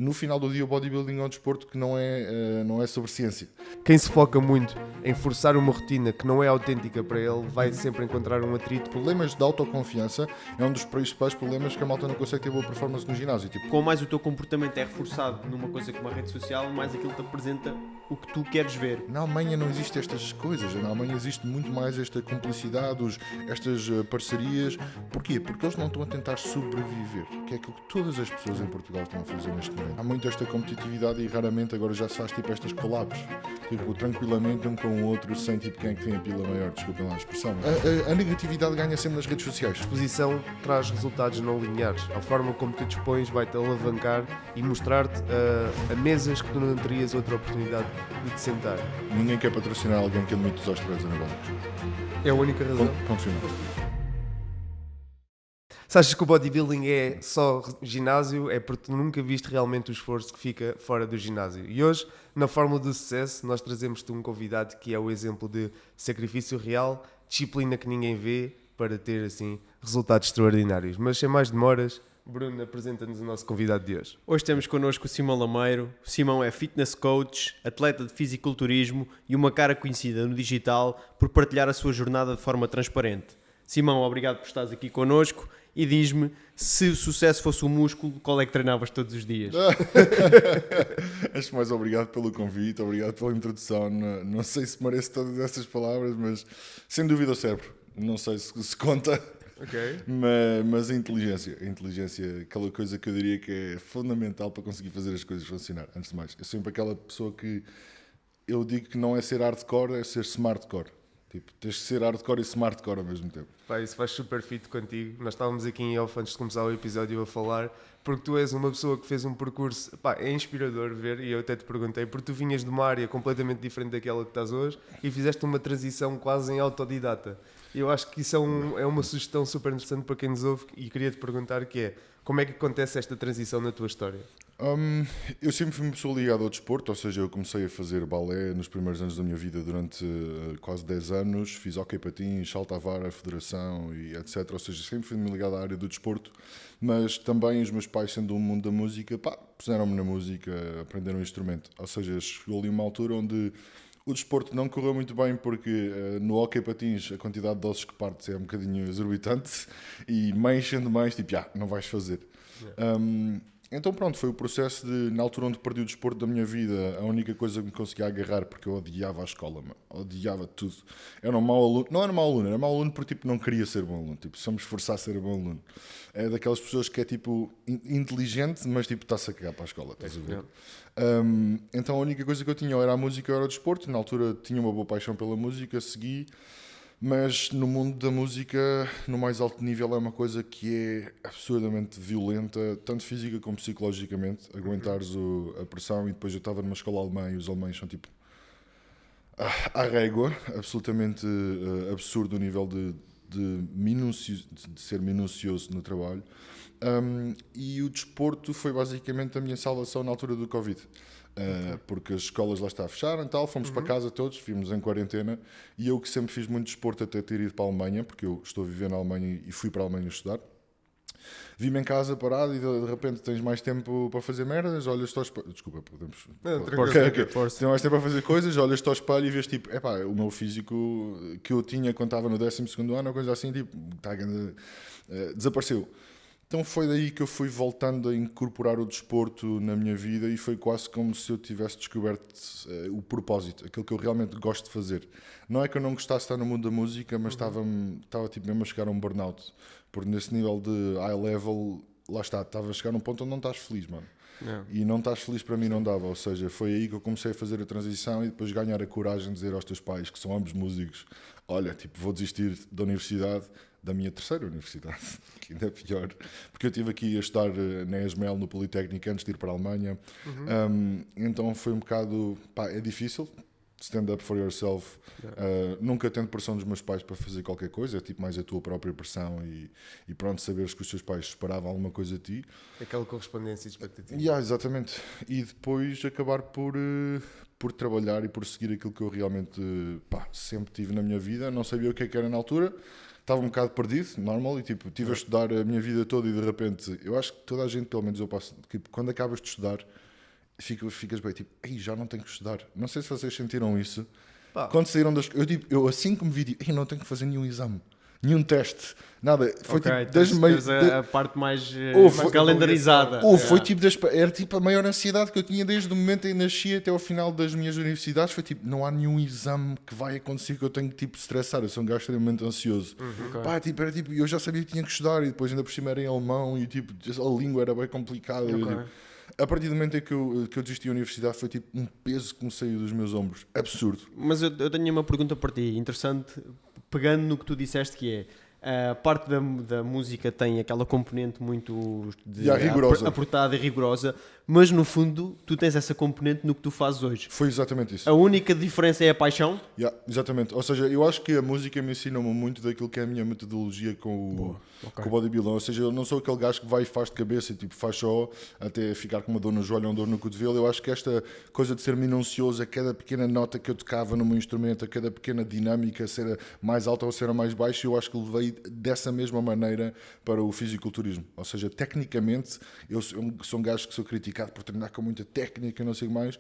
no final do dia o bodybuilding é um desporto que não é sobre ciência. Quem se foca muito em forçar uma rotina que não é autêntica para ele vai sempre encontrar um atrito. Problemas de autoconfiança é um dos principais problemas que a malta não consegue ter boa performance no ginásio. Tipo, Quanto mais o teu comportamento é reforçado numa coisa como a rede social, mais aquilo te apresenta o que tu queres ver. na Alemanha não existe estas coisas, na Alemanha existe muito mais esta cumplicidade, estas parcerias. Porquê? Porque eles não estão a tentar sobreviver, que é aquilo que todas as pessoas em Portugal estão a fazer neste momento. Há muito esta competitividade e raramente agora já se faz tipo estas collabs, tipo tranquilamente um com o outro, sem tipo quem é que tem a pila maior, desculpem lá a expressão. A negatividade ganha sempre nas redes sociais. A exposição traz resultados não lineares. A forma como tu dispões vai-te alavancar e mostrar-te a mesas que tu não terias outra oportunidade de te sentar. Ninguém quer patrocinar alguém que admite os esteroides anabólicos. É a única razão. Ponto final. Se achas que o bodybuilding é só ginásio, é porque tu nunca viste realmente o esforço que fica fora do ginásio. E hoje, na Fórmula do Sucesso, nós trazemos-te um convidado que é o exemplo de sacrifício real, disciplina que ninguém vê, para ter, assim, resultados extraordinários. Mas sem mais demoras, Bruno, apresenta-nos o nosso convidado de hoje. Hoje temos connosco o Simão Lameiro. O Simão é fitness coach, atleta de fisiculturismo e uma cara conhecida no digital por partilhar a sua jornada de forma transparente. Simão, obrigado por estares aqui connosco e diz-me, se o sucesso fosse um músculo, qual é que treinavas todos os dias? Antes de mais, obrigado pelo convite, obrigado pela introdução. Não sei se merece todas essas palavras, mas sem dúvida o cérebro. Não sei se conta, Ok. mas a inteligência, aquela coisa que eu diria que é fundamental para conseguir fazer as coisas funcionar. Antes de mais, eu sou sempre aquela pessoa que eu digo que não é ser hardcore, é ser smartcore. Tipo, tens de ser hardcore e smartcore ao mesmo tempo. Pá, isso faz super fit contigo. Nós estávamos aqui em off antes de começar o episódio a falar, porque tu és uma pessoa que fez um percurso, pá, é inspirador ver, e eu até te perguntei, porque tu vinhas de uma área completamente diferente daquela que estás hoje e fizeste uma transição quase em autodidata. Eu acho que isso é uma sugestão super interessante para quem nos ouve e queria te perguntar que é, como é que acontece esta transição na tua história? Eu sempre fui uma pessoa ligada ao desporto, ou seja, eu comecei a fazer balé nos primeiros anos da minha vida durante quase 10 anos, fiz hóquei patins, salto à vara, federação e etc. Ou seja, sempre fui ligado à área do desporto, mas também os meus pais, sendo do mundo da música, puseram-me na música, aprenderam um instrumento. Ou seja, chegou ali uma altura onde o desporto não correu muito bem porque no hóquei patins a quantidade de doses que partes é um bocadinho exorbitante e mais sendo mais, tipo, não vais fazer. Então pronto, foi o processo de, na altura onde perdi o desporto da minha vida, a única coisa que me conseguia agarrar, porque eu odiava a escola, mano. Odiava tudo. Era um mau aluno, não era mau aluno, era mau aluno porque tipo, não queria ser bom aluno, tipo, só me esforçar a ser bom aluno. É daquelas pessoas que é tipo inteligente, mas tipo está-se a cagar para a escola, estás a ver? Então a única coisa que eu tinha ou era a música ou era o desporto, na altura tinha uma boa paixão pela música, segui. Mas no mundo da música, no mais alto nível, é uma coisa que é absurdamente violenta, tanto física como psicologicamente. Aguentares a pressão. E depois eu estava numa escola alemã e os alemães são tipo à régua, absolutamente absurdo o nível de ser minucioso no trabalho. E o desporto foi basicamente a minha salvação na altura do Covid. Porque as escolas lá está fecharam e tal, fomos para casa todos, vimos em quarentena, e eu que sempre fiz muito desporto até ter ido para a Alemanha, porque eu estou a viver na Alemanha e fui para a Alemanha estudar, vi-me em casa parado e de repente tens mais tempo para fazer merdas, olhas-te ao espelho, desculpa, podemos... Tens mais tempo para fazer coisas, olhas-te ao espelho e vês tipo, o meu físico que eu tinha quando estava no 12º ano, ou coisa assim, tipo, desapareceu. Então foi daí que eu fui voltando a incorporar o desporto na minha vida e foi quase como se eu tivesse descoberto o propósito, aquilo que eu realmente gosto de fazer. Não é que eu não gostasse de estar no mundo da música, mas estava tipo mesmo a chegar a um burnout. Porque nesse nível de high level, lá está, estava a chegar a um ponto onde não estás feliz, mano. E não estás feliz para mim não dava, ou seja, foi aí que eu comecei a fazer a transição e depois ganhar a coragem de dizer aos teus pais, que são ambos músicos, olha, tipo, vou desistir da universidade, da minha terceira universidade, que ainda é pior, porque eu estive aqui a estudar na ESMEL, no Politécnico, antes de ir para a Alemanha. Então foi um bocado, é difícil, stand up for yourself. Nunca tendo pressão dos meus pais para fazer qualquer coisa, é tipo mais a tua própria pressão e pronto, saberes que os teus pais esperavam alguma coisa de ti. Aquela correspondência e expectativa. Exatamente. E depois acabar por trabalhar e por seguir aquilo que eu realmente sempre tive na minha vida. Não sabia o que era na altura. estava um bocado perdido, normal, e tipo, estive a estudar a minha vida toda e de repente, eu acho que toda a gente, pelo menos eu passo, tipo, quando acabas de estudar, ficas bem, tipo, ei, já não tenho que estudar. Não sei se vocês sentiram isso. Pá. Quando saíram das... Eu assim que me vi, tipo, ei, não tenho que fazer nenhum exame, nenhum teste, nada. Foi tipo, das meias... a parte mais foi- calendarizada. Foi tipo era tipo a maior ansiedade que eu tinha desde o momento em que nasci até ao final das minhas universidades. Foi tipo, não há nenhum exame que vai acontecer que eu tenho que tipo estressar. Eu sou um gajo extremamente ansioso. Pá, tipo, era tipo, eu já sabia que tinha que estudar e depois ainda por cima era em alemão e tipo, a língua era bem complicada. Eu, tipo, a partir do momento em que eu desisti da universidade foi tipo um peso que me saiu dos meus ombros. Absurdo. Mas eu tenho uma pergunta para ti, interessante, pegando no que tu disseste, que é a parte da música tem aquela componente muito rigorosa. apertada e rigorosa, mas no fundo tu tens essa componente no que tu fazes hoje. Foi exatamente isso. A única diferença é a paixão? Exatamente. Ou seja, eu acho que a música me ensina-me muito daquilo que é a minha metodologia com o bodybuilding. Ou seja, eu não sou aquele gajo que vai e faz de cabeça e tipo, faz só até ficar com uma dor no joelho ou uma dor no cotovelo. Eu acho que esta coisa de ser minucioso, a cada pequena nota que eu tocava no meu instrumento, a cada pequena dinâmica, ser mais alta ou ser mais baixa, eu acho que levei dessa mesma maneira para o fisiculturismo. Ou seja, tecnicamente, eu sou um gajo que sou criticado por treinar com muita técnica e não sei o mais,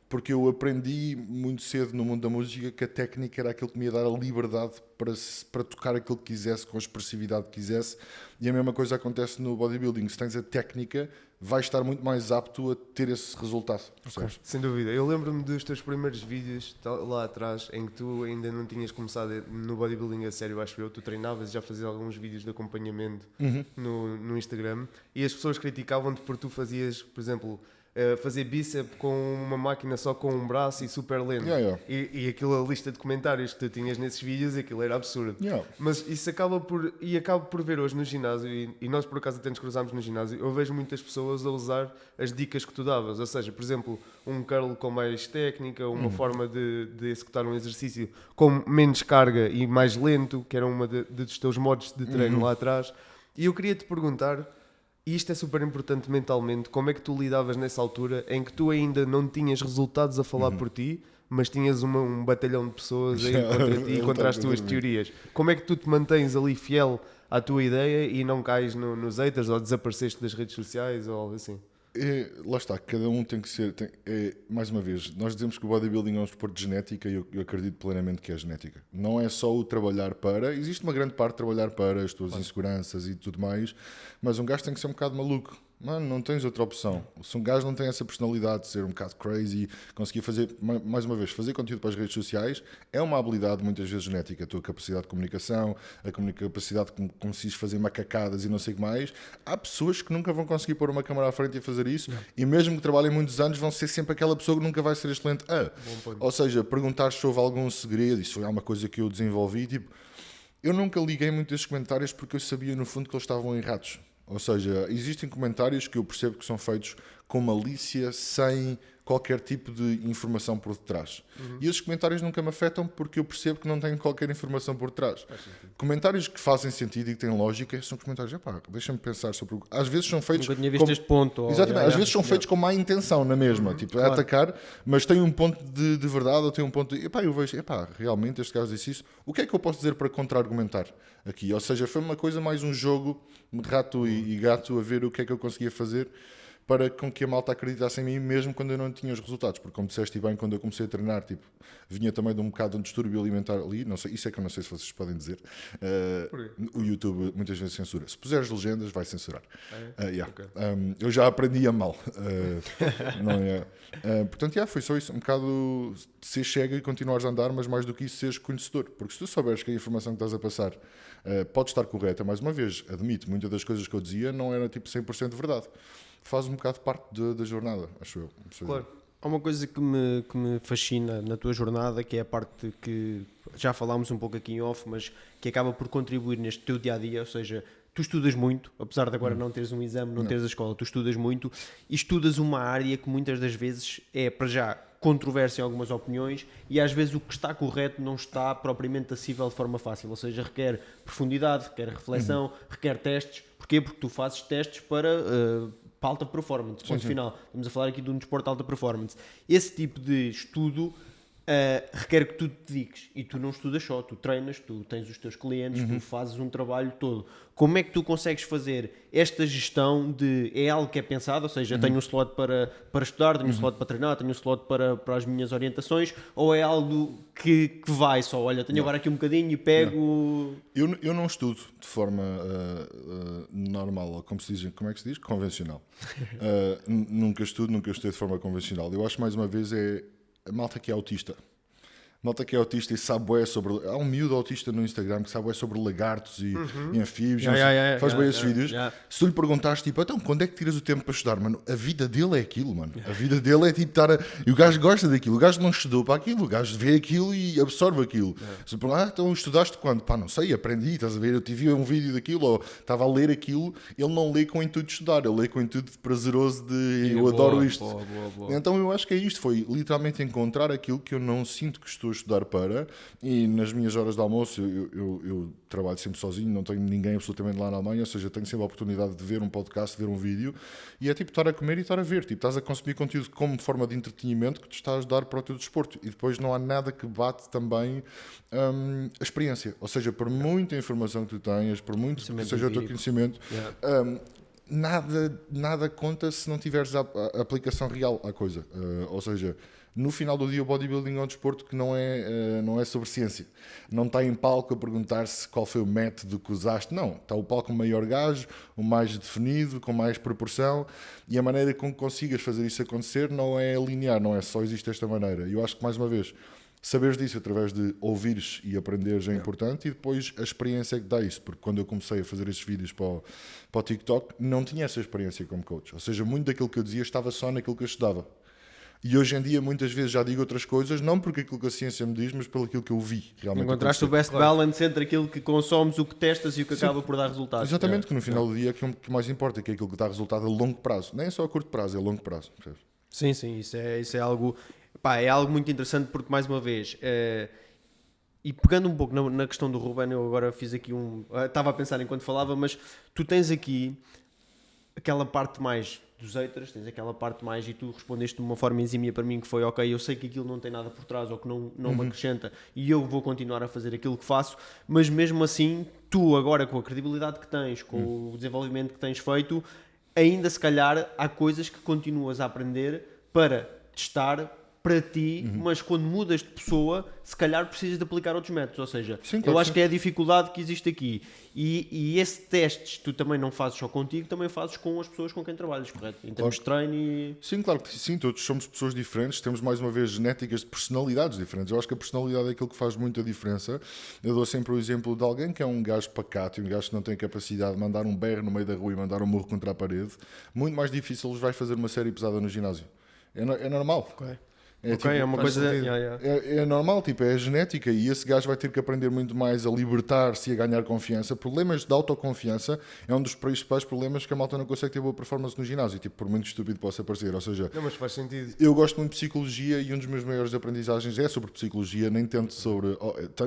porque eu aprendi muito cedo no mundo da música que a técnica era aquilo que me ia dar a liberdade para tocar aquilo que quisesse, com a expressividade que quisesse, e a mesma coisa acontece no bodybuilding. Se tens a técnica, vais estar muito mais apto a ter esse resultado. Percebes? Sem dúvida. Eu lembro-me dos teus primeiros vídeos lá atrás, em que tu ainda não tinhas começado no bodybuilding a sério, acho eu. Tu treinavas e já fazias alguns vídeos de acompanhamento no Instagram, e as pessoas criticavam-te porque tu fazias, por exemplo, fazer bíceps com uma máquina só com um braço e super lento. E aquela lista de comentários que tu tinhas nesses vídeos, aquilo era absurdo. Mas isso acabo por ver hoje no ginásio, e nós por acaso até nos cruzámos no ginásio, eu vejo muitas pessoas a usar as dicas que tu davas, ou seja, por exemplo, um curl com mais técnica, uma forma de executar um exercício com menos carga e mais lento, que era uma dos teus modos de treino lá atrás. E eu queria te perguntar, e isto é super importante mentalmente, como é que tu lidavas nessa altura em que tu ainda não tinhas resultados a falar por ti, mas tinhas um batalhão de pessoas aí contra ti e contra as tuas teorias? Como é que tu te mantens ali fiel à tua ideia e não cais nos haters ou desapareceste das redes sociais ou algo assim? Lá está, cada um tem que ser. Mais uma vez, nós dizemos que o bodybuilding é um desporto de genética e eu acredito plenamente que é genética. Não é só o trabalhar para. Existe uma grande parte de trabalhar para as tuas inseguranças e tudo mais, mas um gajo tem que ser um bocado maluco. Mano, não tens outra opção. Se um gajo não tem essa personalidade de ser um bocado crazy, conseguir fazer, mais uma vez, fazer conteúdo para as redes sociais é uma habilidade muitas vezes genética. A tua capacidade de comunicação, a capacidade de conseguires fazer macacadas e não sei o que mais. Há pessoas que nunca vão conseguir pôr uma câmera à frente e fazer isso, e mesmo que trabalhem muitos anos, vão ser sempre aquela pessoa que nunca vai ser excelente. Ou seja, perguntar se houve algum segredo, isso foi alguma coisa que eu desenvolvi. Tipo, eu nunca liguei muito esses comentários porque eu sabia no fundo que eles estavam errados. Ou seja, existem comentários que eu percebo que são feitos com malícia, sem qualquer tipo de informação por detrás. E esses comentários nunca me afetam porque eu percebo que não tenho qualquer informação por detrás. Comentários que fazem sentido e que têm lógica são comentários, deixa-me pensar sobre o... Às vezes são feitos... Nunca tinha visto este ponto. Exatamente, às vezes são feitos com má intenção, na mesma, tipo, a atacar, mas tem um ponto de verdade ou tem um ponto de... eu vejo, realmente este gajo disse isso, o que é que eu posso dizer para contra-argumentar aqui? Ou seja, foi uma coisa mais um jogo de rato e gato a ver o que é que eu conseguia fazer para com que a malta acreditasse em mim mesmo quando eu não tinha os resultados, porque como disseste bem, quando eu comecei a treinar, tipo, vinha também de um bocado de um distúrbio alimentar ali, não sei, isso é que eu não sei se vocês podem dizer, o YouTube muitas vezes censura, se puseres legendas vai censurar. Okay. Eu já aprendi a mal, não é? Portanto, foi só isso, um bocado ser cega e continuares a andar, mas mais do que isso seres conhecedor, porque se tu souberes que a informação que estás a passar pode estar correta, mais uma vez, admito, muitas das coisas que eu dizia não era tipo 100% verdade. Faz um bocado parte da jornada, acho eu. Claro. Há uma coisa que me fascina na tua jornada, que é a parte que já falámos um pouco aqui em off, mas que acaba por contribuir neste teu dia-a-dia, ou seja, tu estudas muito, apesar de agora não teres um exame, não teres a escola, tu estudas muito e estudas uma área que muitas das vezes é, para já, controvérsia em algumas opiniões e às vezes o que está correto não está propriamente acessível de forma fácil, ou seja, requer profundidade, requer reflexão, requer testes. Porquê? Porque tu fazes testes para alta performance, ponto final. Estamos a falar aqui de um desporto de alta performance. Esse tipo de estudo requer que tu te dediques e tu não estudas só, tu treinas, tu tens os teus clientes, tu fazes um trabalho todo. Como é que tu consegues fazer esta gestão de, é algo que é pensado, ou seja, tenho um slot para estudar, tenho um slot para treinar, tenho um slot para as minhas orientações, ou é algo que vai só, olha, tenho agora aqui um bocadinho e pego... Eu não estudo de forma normal, ou como é que se diz? Convencional. Nunca estudei de forma convencional. Eu acho, mais uma vez, a malta que é autista. Malta que é autista e sabe bué sobre... Há um miúdo autista no Instagram que sabe bué sobre lagartos e anfíbios. Faz bem esses vídeos. Se tu lhe perguntaste, tipo, então, quando é que tiras o tempo para estudar? Mano, a vida dele é aquilo, mano. A vida dele é tipo estar a... E o gajo gosta daquilo. O gajo não estudou para aquilo. O gajo vê aquilo e absorve aquilo. Se tu perguntas, então estudaste quando? Pá, não sei, aprendi, estás a ver? Eu tive um vídeo daquilo ou estava a ler aquilo. Ele não lê com o intuito de estudar. Ele lê com o intuito de prazeroso de... Eu adoro isto. Boa. Então eu acho que é isto. Foi literalmente encontrar aquilo que eu não sinto que estou a estudar para, e nas minhas horas de almoço eu trabalho sempre sozinho, não tenho ninguém absolutamente lá na Alemanha, ou seja, tenho sempre a oportunidade de ver um podcast, de ver um vídeo, e é tipo estar a comer e estar a ver, tipo, estás a consumir conteúdo como forma de entretenimento que te está a ajudar para o teu desporto, e depois não há nada que bate também a experiência, ou seja, por muita informação que tu tenhas, por muito que seja o teu conhecimento, nada conta se não tiveres a aplicação real à coisa, ou seja, no final do dia o bodybuilding é um desporto que não é sobre ciência. Não está em palco a perguntar-se qual foi o método que usaste. Não, está o palco com o maior gajo, o mais definido, com mais proporção, e a maneira com que consigas fazer isso acontecer não é linear, não é só existe desta maneira. E eu acho que, mais uma vez, saberes disso através de ouvires e aprenderes é importante, e depois a experiência é que dá isso, porque quando eu comecei a fazer estes vídeos para o TikTok, não tinha essa experiência como coach. Ou seja, muito daquilo que eu dizia estava só naquilo que eu estudava. E hoje em dia muitas vezes já digo outras coisas, não porque aquilo que a ciência me diz, mas pelo aquilo que eu vi realmente. Encontraste o best balance entre aquilo que consomes, o que testas e o que acaba por dar resultados. Exatamente, que no final do dia é o que mais importa, que é aquilo que dá resultado a longo prazo. Nem é só a curto prazo, é a longo prazo. Percebes? Sim, isso é algo... Pá, é algo muito interessante porque, mais uma vez... E pegando um pouco na questão do Ruben, eu agora fiz aqui estava a pensar enquanto falava, mas tu tens aqui aquela parte mais... dos haters, tens aquela parte mais, e tu respondeste de uma forma exímia para mim, que foi ok, eu sei que aquilo não tem nada por trás ou que não me acrescenta, e eu vou continuar a fazer aquilo que faço, mas mesmo assim tu agora, com a credibilidade que tens, com o desenvolvimento que tens feito, ainda se calhar há coisas que continuas a aprender para testar para ti, mas quando mudas de pessoa, se calhar precisas de aplicar outros métodos, ou seja, sim, claro, eu acho que é a dificuldade que existe aqui, e esse testes tu também não fazes só contigo, também fazes com as pessoas com quem trabalhas, correto? Em termos de treino e... Sim, claro que sim, todos somos pessoas diferentes, temos mais uma vez genéticas de personalidades diferentes. Eu acho que a personalidade é aquilo que faz muita diferença. Eu dou sempre o exemplo de alguém que é um gajo pacato, um gajo que não tem capacidade de mandar um berro no meio da rua e mandar um murro contra a parede. Muito mais difícil lhes vai fazer uma série pesada no ginásio. É normal. Okay. É uma coisa... É normal, tipo, é a genética, e esse gajo vai ter que aprender muito mais a libertar-se e a ganhar confiança. Problemas de autoconfiança é um dos principais problemas que a malta não consegue ter boa performance no ginásio, tipo, por muito estúpido que possa parecer. Ou seja, não, mas faz sentido. Eu gosto muito de psicologia e um dos meus maiores aprendizagens é sobre psicologia, nem tanto sobre,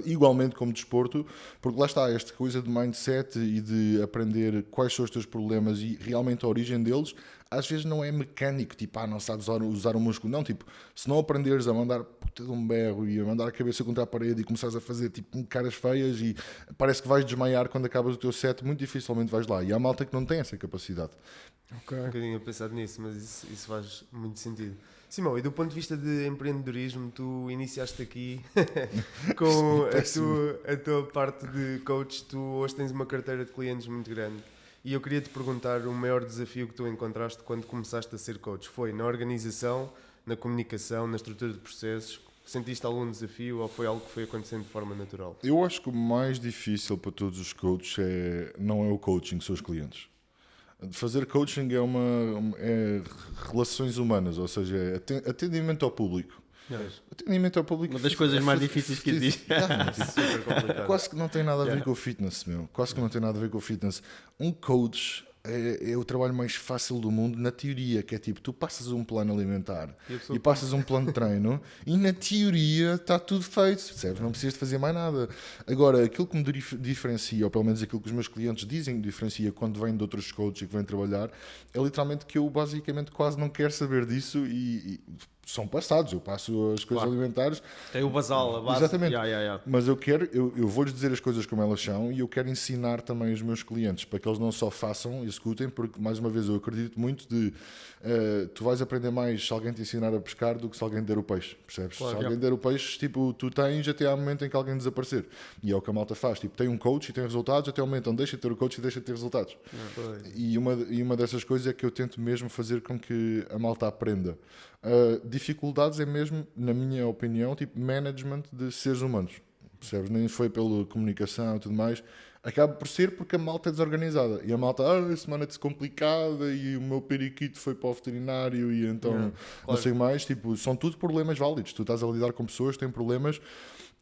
igualmente como desporto, porque lá está esta coisa de mindset e de aprender quais são os teus problemas e realmente a origem deles. Às vezes não é mecânico, tipo, não sabes usar o músculo. Não, tipo, se não aprenderes a mandar puta de um berro e a mandar a cabeça contra a parede e começares a fazer tipo caras feias e parece que vais desmaiar quando acabas o teu set, muito dificilmente vais lá. E há malta que não tem essa capacidade. Ok. Um bocadinho a pensar nisso, mas isso faz muito sentido. Simão, e do ponto de vista de empreendedorismo, tu iniciaste aqui com a tua parte de coach, tu hoje tens uma carteira de clientes muito grande. E eu queria te perguntar, o maior desafio que tu encontraste quando começaste a ser coach foi na organização, na comunicação, na estrutura de processos? Sentiste algum desafio ou foi algo que foi acontecendo de forma natural? Eu acho que o mais difícil para todos os coaches não é o coaching, são os clientes. Fazer coaching é relações humanas, ou seja, é atendimento ao público. Atendimento ao público. Uma das coisas mais difíceis que existe. Super complicado. Quase que não tem nada a ver com o fitness, meu. Quase que não tem nada a ver com o fitness. Um coach é o trabalho mais fácil do mundo na teoria, que é tipo, tu passas um plano alimentar e passas um plano de treino e na teoria está tudo feito, percebes? Não precisas de fazer mais nada. Agora, aquilo que me diferencia, ou pelo menos aquilo que os meus clientes dizem que diferencia quando vêm de outros coaches e que vêm trabalhar, é literalmente que eu basicamente quase não quero saber disso e são passados, eu passo as coisas Claro. alimentares. Tem o basal, a base. Exatamente. Yeah. Mas eu vou-lhes dizer as coisas como elas são e eu quero ensinar também os meus clientes para que eles não só façam e executem, porque, mais uma vez, eu acredito muito de tu vais aprender mais se alguém te ensinar a pescar do que se alguém te der o peixe, percebes? Claro. Se alguém te der o peixe, tipo, tu tens até ao momento em que alguém desaparecer. E é o que a malta faz. Tipo, tem um coach e tem resultados, até ao momento onde deixa de ter o coach e deixa de ter resultados. E uma dessas coisas é que eu tento mesmo fazer com que a malta aprenda. Dificuldades é mesmo, na minha opinião, tipo management de seres humanos, percebes? Nem foi pela comunicação e tudo mais, acaba por ser porque a malta é desorganizada e a malta, a semana é descomplicada e o meu periquito foi para o veterinário e então não sei mais, tipo, são tudo problemas válidos, tu estás a lidar com pessoas que têm problemas.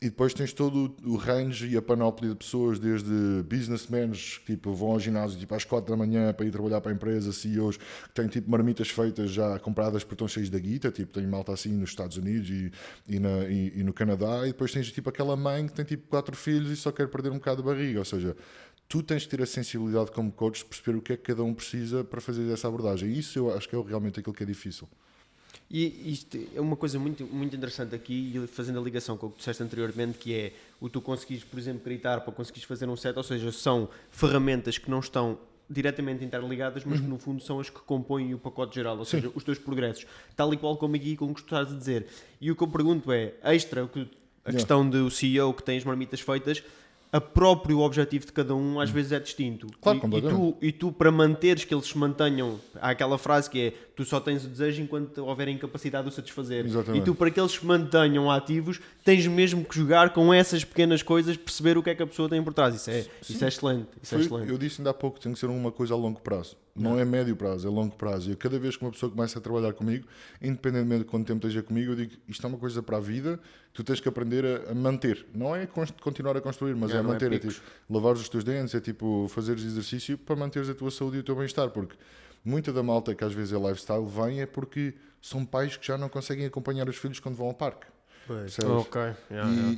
E depois tens todo o range e a panóplia de pessoas, desde businessmen que tipo, vão ao ginásio tipo, às 4 da manhã para ir trabalhar para a empresa, CEOs que têm tipo, marmitas feitas já compradas porque estão cheios da guita, tipo, tem malta assim nos Estados Unidos e no Canadá, e depois tens tipo, aquela mãe que tem tipo, 4 filhos e só quer perder um bocado de barriga, ou seja, tu tens que ter a sensibilidade como coach de perceber o que é que cada um precisa para fazer essa abordagem, e isso eu acho que é realmente aquilo que é difícil. E isto é uma coisa muito, muito interessante aqui, e fazendo a ligação com o que tu disseste anteriormente, que é o tu conseguires, por exemplo, gritar para conseguires fazer um set, ou seja, são ferramentas que não estão diretamente interligadas, mas que no fundo são as que compõem o pacote geral, ou seja, os teus progressos, tal e qual como aqui, como tu estás a dizer. E o que eu pergunto é, extra, a questão do CEO que tem as marmitas feitas, a próprio objetivo de cada um às vezes é distinto. Claro, E tu, para manteres que eles se mantenham, há aquela frase que é, tu só tens o desejo enquanto houver incapacidade de o satisfazer. Exatamente. E tu, para que eles se mantenham ativos, tens mesmo que jogar com essas pequenas coisas, perceber o que é que a pessoa tem por trás. Isso é excelente. Isso é excelente. Eu disse ainda há pouco que tem que ser uma coisa a longo prazo. Não é médio prazo, é longo prazo. E cada vez que uma pessoa começa a trabalhar comigo, independentemente de quanto tempo esteja comigo, eu digo, isto é uma coisa para a vida, tu tens que aprender a manter. Não é continuar a construir, mas é a manter. É tipo, lavares os teus dentes, é tipo fazeres exercício para manteres a tua saúde e o teu bem-estar. Porque muita da malta que às vezes é lifestyle vem é porque são pais que já não conseguem acompanhar os filhos quando vão ao parque. Ok.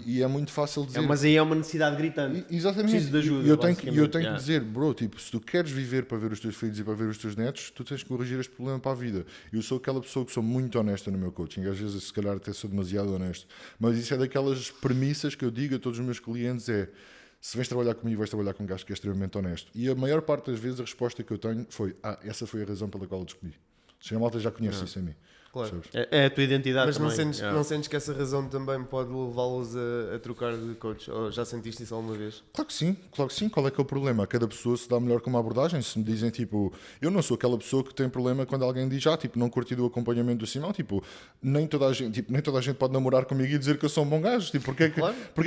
E é muito fácil dizer. Mas aí é uma necessidade gritante. Exatamente. Preciso de ajuda. E eu tenho que basicamente. dizer, bro, tipo, se tu queres viver para ver os teus filhos e para ver os teus netos, tu tens que corrigir este problema para a vida. Eu sou aquela pessoa que sou muito honesta no meu coaching. Às vezes, se calhar, até sou demasiado honesto. Mas isso é daquelas premissas que eu digo a todos os meus clientes é, se vens trabalhar comigo, vais trabalhar com um gajo que é extremamente honesto. E a maior parte das vezes a resposta que eu tenho foi, essa foi a razão pela qual eu te escolhi. Se a malta já conhece isso em mim. Claro. É a tua identidade Mas também. não sentes que essa razão também pode levá-los a trocar de coach? Ou já sentiste isso alguma vez? Claro que sim, claro que sim. Qual é que é o problema? Cada pessoa se dá melhor com uma abordagem. Se me dizem, tipo, eu não sou aquela pessoa que tem problema quando alguém diz, tipo, não curti do acompanhamento do Simão, tipo, nem toda a gente pode namorar comigo e dizer que eu sou um bom gajo. Tipo, porque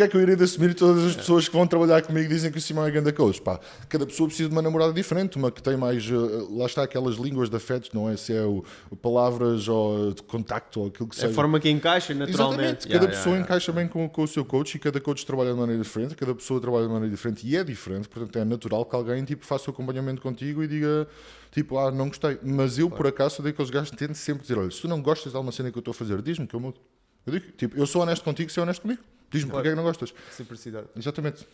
é que eu irei de assumir todas as pessoas que vão trabalhar comigo dizem que o Simão é grande coach? Pá, cada pessoa precisa de uma namorada diferente, uma que tem mais, lá está aquelas línguas de afetos, não é? Se é o palavras ou de contacto ou aquilo que seja. É a forma que encaixa naturalmente. Exatamente. Cada pessoa encaixa bem com o seu coach e cada coach trabalha de maneira diferente, cada pessoa trabalha de maneira diferente e é diferente, portanto é natural que alguém tipo, faça o acompanhamento contigo e diga tipo, não gostei. Mas eu, por acaso, sou daqueles gajos que tento sempre dizer, olha, se tu não gostas de alguma cena que eu estou a fazer, diz-me que eu mudo. Eu digo, tipo, eu sou honesto contigo, se é honesto comigo. Diz-me porque é que não gostas. Simplicidade. Exatamente.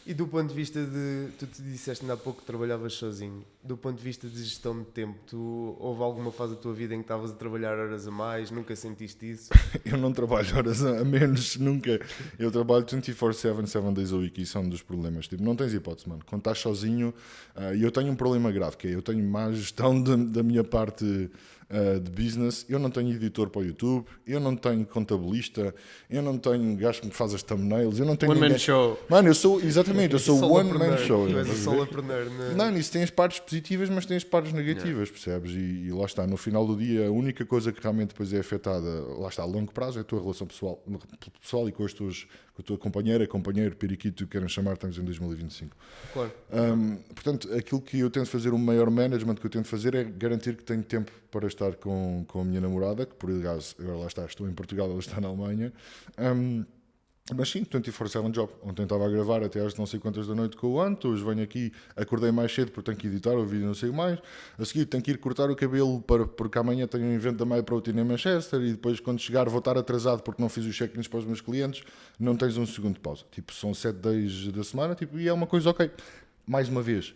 E do ponto de vista de... Tu te disseste ainda há pouco que trabalhavas sozinho. Do ponto de vista de gestão de tempo, houve alguma fase da tua vida em que estavas a trabalhar horas a mais? Nunca sentiste isso? Eu não trabalho horas a menos, nunca. Eu trabalho 24/7, 7 days a week e isso é um dos problemas. Tipo, não tens hipótese, mano. Quando estás sozinho, e eu tenho um problema grave, que é eu tenho má gestão da minha parte de business, eu não tenho editor para o YouTube, eu não tenho contabilista, eu não tenho gajo que me faz as thumbnails, eu não tenho One man show. Mano, eu sou one man show. Tu és a solopreneur, Não, nisso tem as partes positivas, mas tem as partes negativas, percebes? E lá está, no final do dia, a única coisa que realmente depois é afetada, lá está, a longo prazo, é a tua relação pessoal e com a tua companheiro, periquito, que queiram chamar, estamos em 2025. Claro. Portanto, aquilo que eu tento fazer, o maior management que eu tento fazer é garantir que tenho tempo para estar com a minha namorada, que por acaso, agora lá está, estou em Portugal, ela está na Alemanha. Mas sim, 24/7 job. Ontem estava a gravar até às não sei quantas da noite com o Anto, hoje venho aqui, acordei mais cedo porque tenho que editar o vídeo, não sei mais. A seguir tenho que ir cortar o cabelo porque amanhã tenho um evento da My Protein em Manchester e depois quando chegar vou estar atrasado porque não fiz os check-ins para os meus clientes. Não tens um segundo de pausa. Tipo, são 7 days da semana tipo, e é uma coisa ok. Mais uma vez,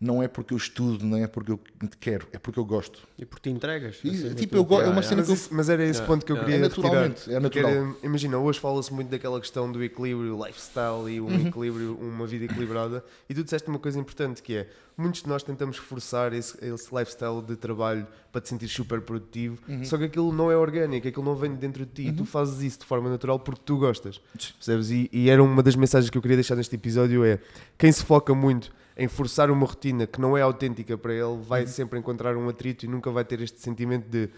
não é porque eu estudo, não é porque eu quero, é porque eu gosto. E por ti entregas. E, acima de tipo, tudo. é uma cena que eu... Mas era esse ponto que eu queria É naturalmente, retirar. é natural. Porque imagina, hoje fala-se muito daquela questão do equilíbrio, lifestyle e um equilíbrio, uma vida equilibrada. E tu disseste uma coisa importante que é, muitos de nós tentamos forçar esse lifestyle de trabalho para te sentir super produtivo, só que aquilo não é orgânico, aquilo não vem de dentro de ti. Tu fazes isso de forma natural porque tu gostas. Percebes? E era uma das mensagens que eu queria deixar neste episódio é, quem se foca muito em forçar uma rotina que não é autêntica para ele, vai sempre encontrar um atrito e nunca vai ter este sentimento de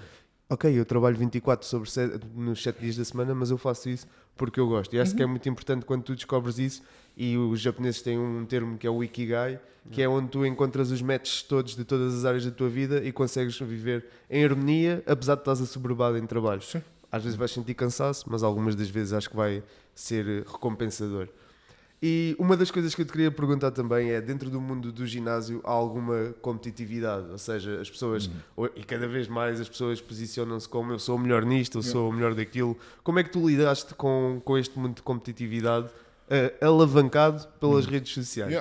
ok, eu trabalho 24/7 nos 7 dias da semana, mas eu faço isso porque eu gosto. E acho que é muito importante quando tu descobres isso, e os japoneses têm um termo que é o Ikigai, que é onde tu encontras os matches todos de todas as áreas da tua vida e consegues viver em harmonia, apesar de estás assoberbado em trabalho. Sim. Às vezes vais sentir cansaço, mas algumas das vezes acho que vai ser recompensador. E uma das coisas que eu te queria perguntar também é, dentro do mundo do ginásio há alguma competitividade? Ou seja, as pessoas, e cada vez mais as pessoas posicionam-se como eu sou o melhor nisto, eu sou o melhor daquilo. Como é que tu lidaste com este mundo de competitividade alavancado pelas redes sociais?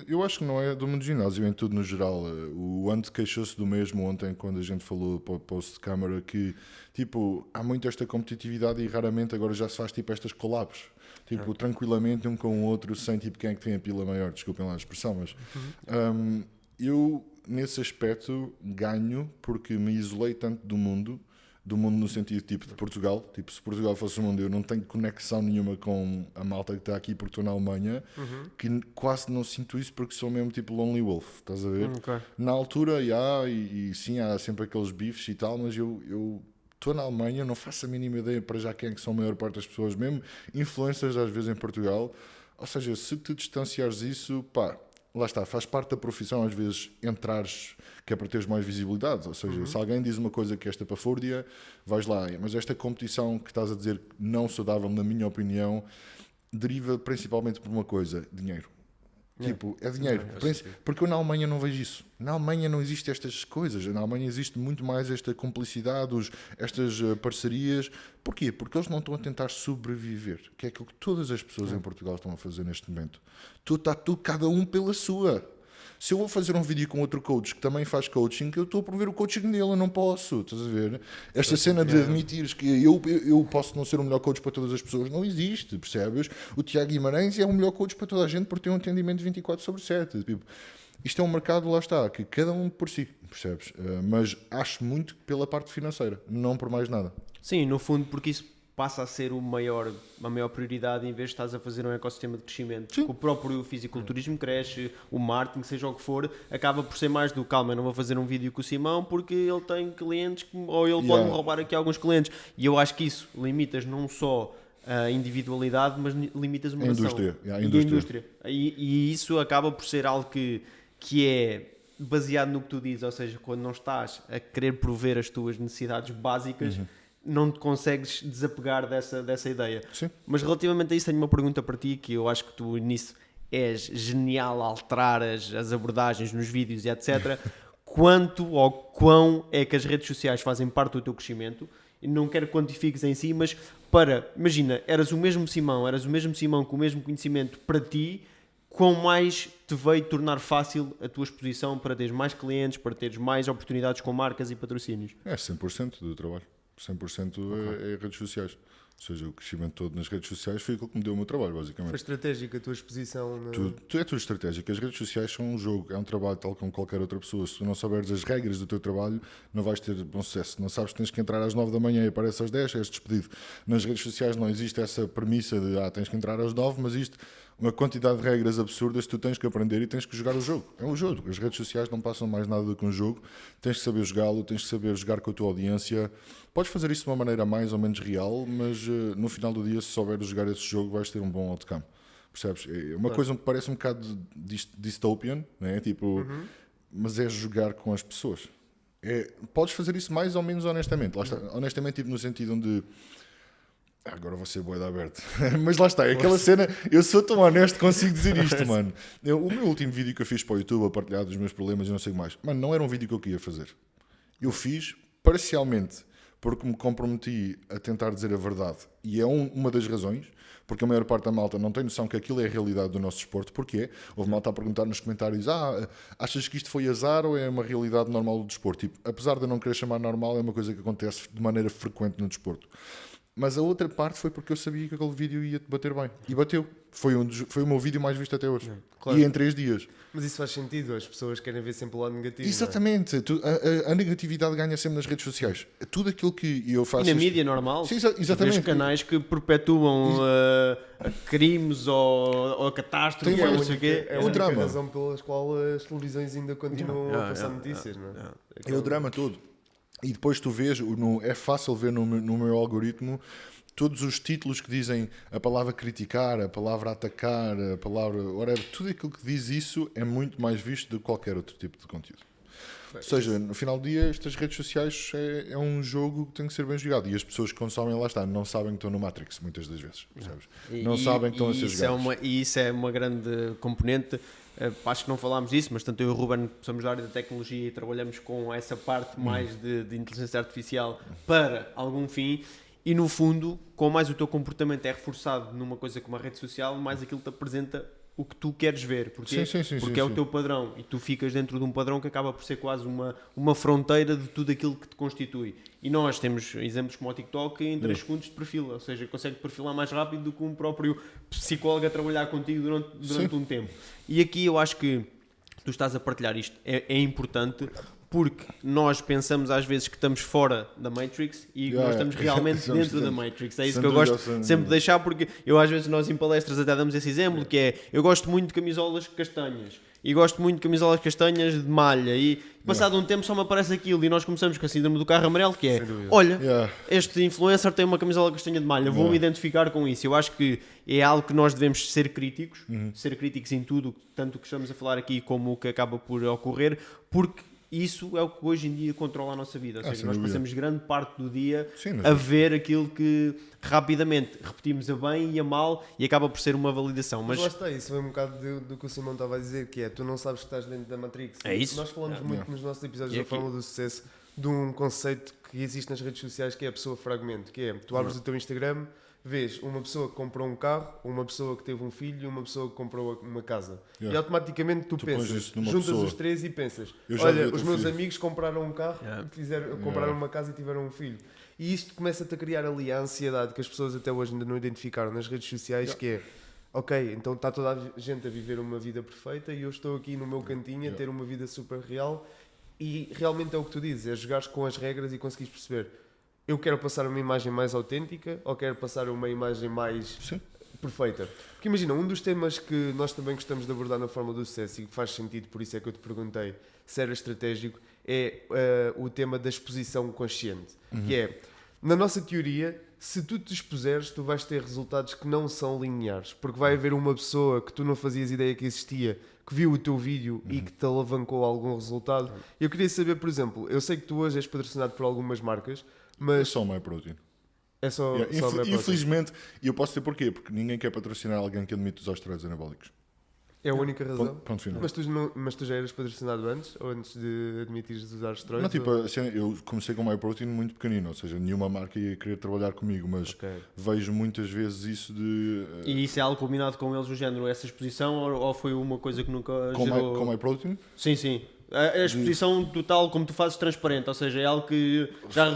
Eu acho que não é do mundo do ginásio, em tudo no geral. O Ant queixou-se do mesmo ontem, quando a gente falou para o post de câmara, que tipo, há muito esta competitividade e raramente agora já se faz tipo estas collabs. Tipo, tranquilamente um com o outro, sem tipo quem é que tem a pila maior, desculpem lá a expressão, mas eu nesse aspecto ganho porque me isolei tanto do mundo no sentido tipo de Portugal. Tipo, se Portugal fosse o mundo, eu não tenho conexão nenhuma com a malta que está aqui porque estou na Alemanha, que quase não sinto isso porque sou mesmo tipo Lonely Wolf, estás a ver? Ok. Na altura, e sim, há sempre aqueles bifes e tal, mas eu estou na Alemanha, não faço a mínima ideia para já quem é que são a maior parte das pessoas, mesmo influencers às vezes em Portugal. Ou seja, se te distanciares isso, pá, lá está, faz parte da profissão às vezes entrares, que é para teres mais visibilidade. Ou seja, se alguém diz uma coisa que é estapafúrdia, vais lá. Mas esta competição que estás a dizer não saudável, na minha opinião, deriva principalmente por uma coisa: dinheiro. Tipo, é dinheiro. Porque eu na Alemanha não vejo isso. Na Alemanha não existe estas coisas. Na Alemanha existe muito mais esta cumplicidade, estas parcerias. Porquê? Porque eles não estão a tentar sobreviver. Que é aquilo que todas as pessoas em Portugal estão a fazer neste momento. Cada um pela sua. Se eu vou fazer um vídeo com outro coach que também faz coaching, eu estou a promover o coaching dele, eu não posso, estás a ver? Esta cena de admitires que eu posso não ser o melhor coach para todas as pessoas, não existe, percebes? O Tiago Guimarães é o melhor coach para toda a gente porque tem um atendimento 24/7. Tipo, isto é um mercado, lá está, que cada um por si, percebes? Mas acho muito pela parte financeira, não por mais nada. Sim, no fundo, porque isso passa a ser a maior prioridade em vez de estás a fazer um ecossistema de crescimento. Porque o próprio fisiculturismo cresce, o marketing, seja o que for, acaba por ser mais do calma, eu não vou fazer um vídeo com o Simão porque ele tem clientes ou ele pode-me roubar aqui alguns clientes. E eu acho que isso limitas não só a individualidade, mas limitas uma nação. A indústria. E isso acaba por ser algo que é baseado no que tu dizes, ou seja, quando não estás a querer prover as tuas necessidades básicas, não te consegues desapegar dessa ideia. Sim. Mas relativamente a isso tenho uma pergunta para ti, que eu acho que tu nisso és genial a alterar as abordagens nos vídeos e etc. Quanto ou quão é que as redes sociais fazem parte do teu crescimento? E não quero que quantifiques em si, mas imagina, eras o mesmo Simão com o mesmo conhecimento para ti, quão mais te veio tornar fácil a tua exposição para teres mais clientes, para teres mais oportunidades com marcas e patrocínios? É 100% do trabalho. 100% é redes sociais. Ou seja, o crescimento todo nas redes sociais foi aquilo que me deu o meu trabalho, basicamente. Foi estratégica a tua exposição? É tudo estratégico. As redes sociais são um jogo, é um trabalho tal como qualquer outra pessoa. Se tu não souberes as regras do teu trabalho, não vais ter bom sucesso. Não sabes que tens que entrar às 9 da manhã e aparece às 10, és despedido. Nas redes sociais não existe essa premissa de tens que entrar às 9, mas existe uma quantidade de regras absurdas que tu tens que aprender e tens que jogar o jogo. É um jogo. As redes sociais não passam mais nada do que um jogo. Tens que saber jogá-lo, tens que saber jogar com a tua audiência. Podes fazer isso de uma maneira mais ou menos real, mas no final do dia, se souberes jogar esse jogo, vais ter um bom outcome. Percebes? É uma coisa que parece um bocado dystopian, né? Tipo, mas é jogar com as pessoas. Podes fazer isso mais ou menos honestamente. Lá está, honestamente, tipo, no sentido onde agora vou ser boeda aberto. Mas lá está, é aquela cena, eu sou tão honesto que consigo dizer isto, mano. O meu último vídeo que eu fiz para o YouTube a partilhar dos meus problemas e não sei o que mais, mano, não era um vídeo que eu queria fazer. Eu fiz parcialmente porque me comprometi a tentar dizer a verdade. E é uma das razões, porque a maior parte da malta não tem noção que aquilo é a realidade do nosso desporto. Porquê? Houve malta a perguntar nos comentários: achas que isto foi azar ou é uma realidade normal do desporto? Tipo, apesar de eu não querer chamar normal, é uma coisa que acontece de maneira frequente no desporto. Mas a outra parte foi porque eu sabia que aquele vídeo ia-te bater bem. E bateu. Foi o meu vídeo mais visto até hoje. Claro. E em 3 dias. Mas isso faz sentido, as pessoas querem ver sempre o lado negativo. Exatamente. A negatividade ganha sempre nas redes sociais. Tudo aquilo que eu faço... E na mídia normal, Sim, exatamente. Os canais que perpetuam crimes ou catástrofes, Tem não sei o quê. É a o única drama. razão pelas quais as televisões ainda continuam a passar notícias, não é? É o drama todo. E depois tu vês, é fácil ver no meu algoritmo todos os títulos que dizem a palavra criticar, a palavra atacar, a palavra whatever, tudo aquilo que diz isso é muito mais visto do que qualquer outro tipo de conteúdo. Ou seja, no final do dia, estas redes sociais é um jogo que tem que ser bem jogado. E as pessoas que consomem, lá está, não sabem que estão no Matrix, muitas das vezes. Percebes? Não sabem que estão a ser jogados. E isso é uma grande componente. Acho que não falámos disso, mas tanto eu e o Ruben somos da área da tecnologia e trabalhamos com essa parte mais de inteligência artificial para algum fim. E no fundo, com mais o teu comportamento é reforçado numa coisa como a rede social, mais aquilo te apresenta o que tu queres ver. Porque é o teu padrão. E tu ficas dentro de um padrão que acaba por ser quase uma fronteira de tudo aquilo que te constitui. E nós temos exemplos como o TikTok em 3 segundos de perfil. Ou seja, consegue perfilar mais rápido do que um próprio psicólogo a trabalhar contigo durante um tempo. E aqui eu acho que tu estás a partilhar isto. É importante... Porque nós pensamos às vezes que estamos fora da Matrix e nós estamos realmente dentro da Matrix. É isso que eu gosto sempre de deixar, porque eu às vezes nós em palestras até damos esse exemplo, que é, eu gosto muito de camisolas castanhas e gosto muito de camisolas castanhas de malha e passado um tempo só me aparece aquilo e nós começamos com a síndrome do carro amarelo, que é, olha, este influencer tem uma camisola castanha de malha, vou-me identificar com isso. Eu acho que é algo que nós devemos ser críticos em tudo, tanto o que estamos a falar aqui como o que acaba por ocorrer, porque isso é o que hoje em dia controla a nossa vida. Ou seja, nós passamos grande parte do dia a ver aquilo que rapidamente repetimos a bem e a mal e acaba por ser uma validação. Mas lá está, isso foi um bocado do que o Simão estava a dizer, que é, tu não sabes que estás dentro da Matrix. É isso. Nós falamos muito nos nossos episódios da Fórmula do Sucesso de um conceito que existe nas redes sociais, que é a pessoa fragmento, que é, tu abres o teu Instagram, vês uma pessoa que comprou um carro, uma pessoa que teve um filho e uma pessoa que comprou uma casa. E automaticamente tu pensas, juntas os 3 e pensas, olha, os meus amigos compraram um carro, compraram uma casa e tiveram um filho. E isto começa-te a criar ali a ansiedade que as pessoas até hoje ainda não identificaram nas redes sociais, que é, ok, então está toda a gente a viver uma vida perfeita e eu estou aqui no meu cantinho a ter uma vida super real e realmente é o que tu dizes, é jogares com as regras e conseguires perceber, eu quero passar uma imagem mais autêntica ou quero passar uma imagem mais perfeita? Porque imagina, um dos temas que nós também gostamos de abordar na Fórmula do Sucesso e que faz sentido, por isso é que eu te perguntei se era estratégico, é o tema da exposição consciente. Que é, na nossa teoria, se tu te expuseres, tu vais ter resultados que não são lineares. Porque vai haver uma pessoa que tu não fazias ideia que existia, que viu o teu vídeo e que te alavancou algum resultado. Eu queria saber, por exemplo, eu sei que tu hoje és patrocinado por algumas marcas, mas... É só o MyProtein. É só infelizmente, e eu posso dizer porquê, porque ninguém quer patrocinar alguém que admite os esteroides anabólicos. É a única razão? Ponto final. Mas tu já eras patrocinado antes? Ou antes de admitires usar esteroides? Não, tipo, assim, eu comecei com o MyProtein muito pequenino, ou seja, nenhuma marca ia querer trabalhar comigo, mas vejo muitas vezes isso de... E isso é algo combinado com eles, o género, essa exposição, ou foi uma coisa que nunca gerou... Com o MyProtein? Sim. A exposição total, como tu fazes, transparente, ou seja, é algo que já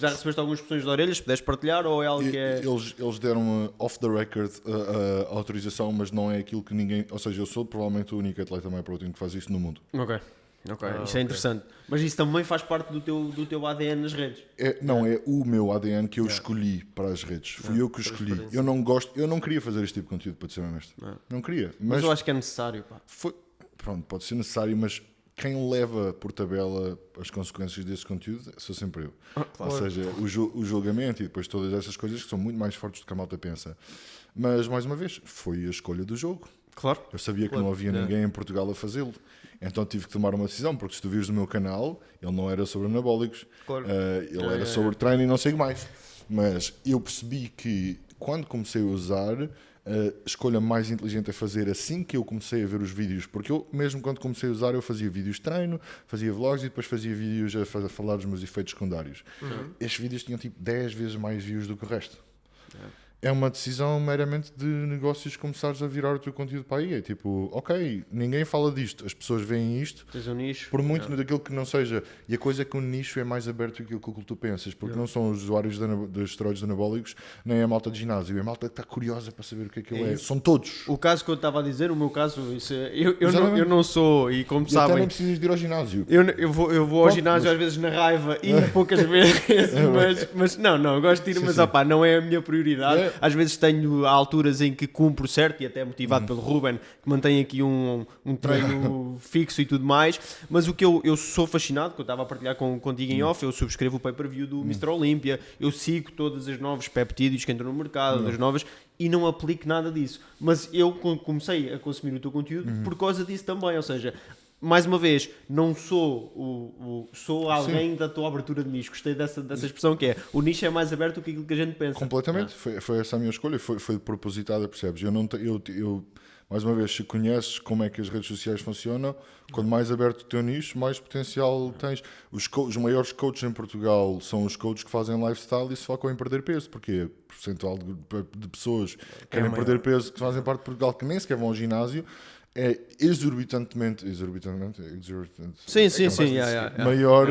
recebeste algumas expressões de orelhas, puderes partilhar, ou é algo que é... Eles deram off the record a autorização, mas não é aquilo que ninguém... Ou seja, eu sou provavelmente o único atleta MyProtein que faz isso no mundo. Ok, isso é interessante. Mas isso também faz parte do teu ADN nas redes? É o meu ADN que eu escolhi para as redes. Fui eu que o escolhi. Eu não queria fazer este tipo de conteúdo, para ser honesto. Não queria. Mas eu acho que é necessário, pá. Pronto, pode ser necessário, mas quem leva por tabela as consequências desse conteúdo sou sempre eu. Claro. Ou seja, o julgamento e depois todas essas coisas que são muito mais fortes do que a malta pensa. Mas, mais uma vez, foi a escolha do jogo. Claro. Eu sabia que não havia ninguém em Portugal a fazê-lo. Então tive que tomar uma decisão, porque se tu vires o meu canal, ele não era sobre anabólicos, ele era sobre treino e não sei o que mais. Mas eu percebi que, quando comecei a usar, a escolha mais inteligente a fazer assim que eu comecei a ver os vídeos, porque eu, mesmo quando comecei a usar, eu fazia vídeos de treino, fazia vlogs e depois fazia vídeos a falar dos meus efeitos secundários. Estes vídeos tinham tipo 10 vezes mais views do que o resto. É uma decisão meramente de negócios começares a virar o teu conteúdo para aí. É tipo, ok, ninguém fala disto, as pessoas veem isto, Tens um nicho. por muito daquilo que não seja. E a coisa é que o nicho é mais aberto do que aquilo que tu pensas, porque não são os usuários de esteroides anabólicos, nem a malta de ginásio. É a malta que está curiosa para saber o que aquilo é. São todos. O caso que eu estava a dizer, o meu caso, isso eu Exatamente. eu não sou, e como E até nem sabem, precisas de ir ao ginásio. eu vou ao Pronto, ginásio mas- às vezes na raiva e poucas vezes, mas não, eu gosto de ir, Sim, mas sim. opá, não é a minha prioridade. É. Às vezes tenho alturas em que cumpro, certo, e até motivado pelo Ruben, que mantém aqui um treino fixo e tudo mais, mas o que eu sou fascinado, que eu estava a partilhar contigo em off, eu subscrevo o pay-per-view do Mr. Olympia, eu sigo todas as novos peptídeos que entram no mercado, as novas, e não aplico nada disso. Mas eu comecei a consumir o teu conteúdo por causa disso também, ou seja, mais uma vez, não sou sou alguém da tua abertura de nicho. Gostei dessa expressão que é, o nicho é mais aberto do que aquilo que a gente pensa. Completamente, foi essa a minha escolha, foi propositada, percebes? Eu, mais uma vez, se conheces como é que as redes sociais funcionam, quando mais aberto o teu nicho, mais potencial tens. Os maiores coaches em Portugal são os coaches que fazem lifestyle e se focam em perder peso, porque o percentual de pessoas que querem maior. perder peso, que fazem parte de Portugal, que nem sequer vão ao ginásio, é exorbitante, Sim, sim, é sim. maior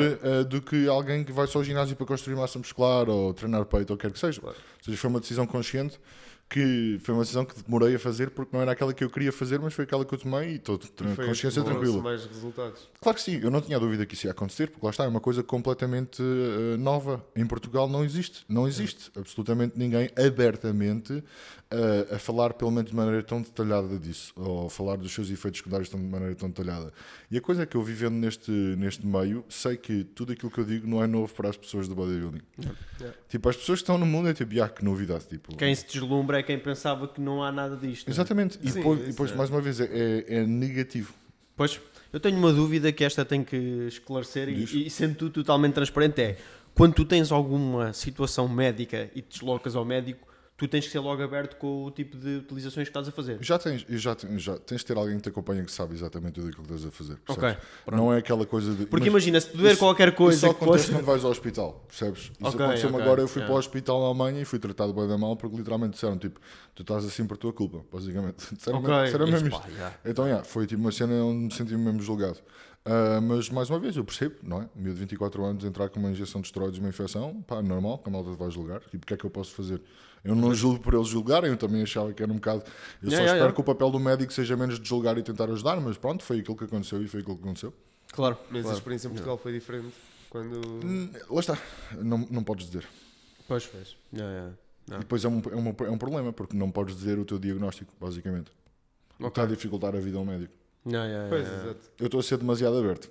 do que alguém que vai só ao ginásio para construir massa muscular ou treinar peito ou quer que seja. Ou seja, foi uma decisão consciente, que foi uma decisão que demorei a fazer porque não era aquela que eu queria fazer, mas foi aquela que eu tomei e estou consciência tranquila. mais resultados. Claro que sim, eu não tinha dúvida que isso ia acontecer, porque lá está, é uma coisa completamente nova. Em Portugal não existe absolutamente ninguém abertamente a falar, pelo menos de maneira tão detalhada disso, ou falar dos seus efeitos secundários de maneira tão detalhada. E a coisa é que eu vivendo neste meio, sei que tudo aquilo que eu digo não é novo para as pessoas do bodybuilding. Tipo, as pessoas que estão no mundo é tipo, que novidade. Tipo, Quem se deslumbra é quem pensava que não há nada disto. não é? exatamente. E Sim, depois, mais uma vez, é negativo. Pois, eu tenho uma dúvida que esta tem que esclarecer Diz. e sendo tu totalmente transparente é, quando tu tens alguma situação médica e te deslocas ao médico, tu tens que ser logo aberto com o tipo de utilizações que estás a fazer. Já tens de ter alguém que te acompanha que sabe exatamente tudo aquilo que estás a fazer. Ok, Percebes? pronto. Não é aquela coisa de. Porque mas imagina, se te doer isso- qualquer coisa Isso só que acontece possa... quando vais ao hospital, percebes? Isso Ok, aconteceu-me ok, agora. Eu fui yeah. para o hospital na Alemanha e fui tratado bem da mal porque literalmente disseram tipo, tu estás assim por tua culpa, basicamente. Disseram mesmo Isso, isto. pá, yeah. Então, foi tipo uma cena onde me senti mesmo julgado. Mas mais uma vez, eu percebo, não é? Um miúdo de 24 anos entrar com uma injeção de esteroides e uma infecção, pá, normal, que a malta te vai julgar. Tipo, o que é que eu posso fazer? Eu não julgo por eles julgarem, eu também achava que era um bocado. Eu só espero que o papel do médico seja menos de julgar e tentar ajudar, mas pronto, foi aquilo que aconteceu e foi aquilo que aconteceu. Claro, Mas a claro. experiência em Portugal foi diferente. Quando... Lá está, não podes dizer. Pois. Yeah. E depois é um problema, porque não podes dizer o teu diagnóstico, basicamente. O que está a dificultar a vida ao médico. Pois, exato. Eu estou a ser demasiado aberto.